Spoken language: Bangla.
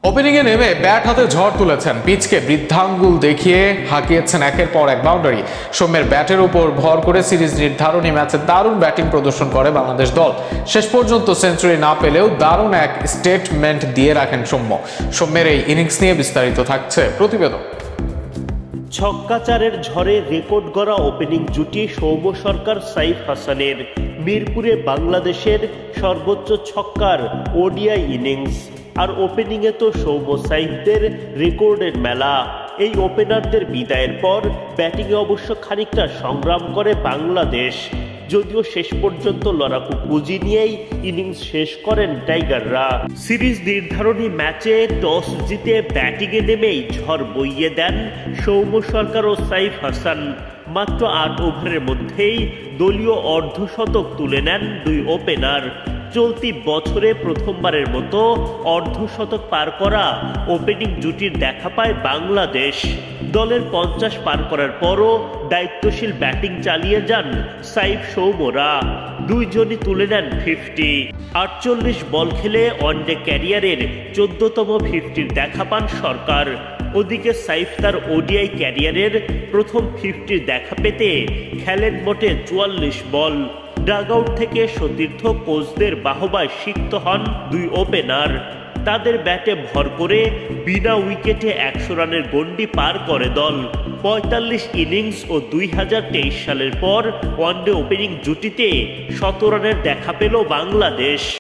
ওপেনিংয়ে নেমে ব্যাট হাতে ঝড় তুলেছেন, পিচকে বৃদ্ধাঙ্গুল দেখিয়ে হাঁকিয়েছেন একের পর এক বাউন্ডারি। সৌম্যের ব্যাটের উপর ভর করে সিরিজ নির্ধারণী ম্যাচে দারুণ ব্যাটিং প্রদর্শন করে বাংলাদেশ দল। শেষ পর্যন্ত সেঞ্চুরি না পেলেও দারুণ এক স্টেটমেন্ট দিয়ে রাখেন সৌম্য। সৌম্যের এই ইনিংস নিয়ে বিস্তারিত থাকছে প্রতিবেদন। ছক্কাচারের ঝড়ে রেকর্ড গড়া ওপেনিং জুটি সৌম্য সরকার সাইফ হাসানের। মিরপুরে বাংলাদেশের সর্বোচ্চ ছক্কার ওডিআই ইনিংস, আর ওপেনিংয়ে তো সৌম্য সাইফদের রেকর্ডের মেলা। এই ওপেনারদের বিদায়ের পর ব্যাটিংয়ে অবশ্য খানিকটা সংগ্রাম করে বাংলাদেশ, যদিও শেষ পর্যন্ত লড়াকু পুঁজি নিয়েই ইনিংস শেষ করেন টাইগাররা। সিরিজ নির্ধারণী ম্যাচে টস জিতে ব্যাটিংয়ে নেমেই ঝড় বইয়ে দেন সৌম্য সরকার ও সাইফ হাসান। মাত্র ৮ ওভারের মধ্যেই দলীয় অর্ধশতক তুলে নেন দুই ওপেনার। চলতি বছরে প্রথমবারের মতো অর্ধশতক পার করা ওপেনিং জুটির দেখা পায় বাংলাদেশ। দলের ৫০ পার করার পরও দায়িত্বশীল ব্যাটিং চালিয়ে যান সাইফ সৌম্যরা। দুইজনই তুলে নেন 50। ৪৮ বল খেলে ওয়ানডে ক্যারিয়ারের ১৪তম 50-র দেখা পান সরকার। ওদিকে সাইফ তার ওডিআই ক্যারিয়ারের প্রথম 50-র দেখা পেতে খেলেন মোটে ৪৪ বল। ডাগআউট থেকে সতীর্থ কোচদের বাহবায় সিক্ত হন দুই ওপেনার। তাদের ব্যাটে ভর করে বিনা উইকেটে ১০০ রানের গণ্ডি পার করে দল। ৪৫ ইনিংস ও ২০২৩ সালের পর ওয়ানডে ওপেনিং জুটিতে ১৭ রানের দেখা পেল বাংলাদেশ।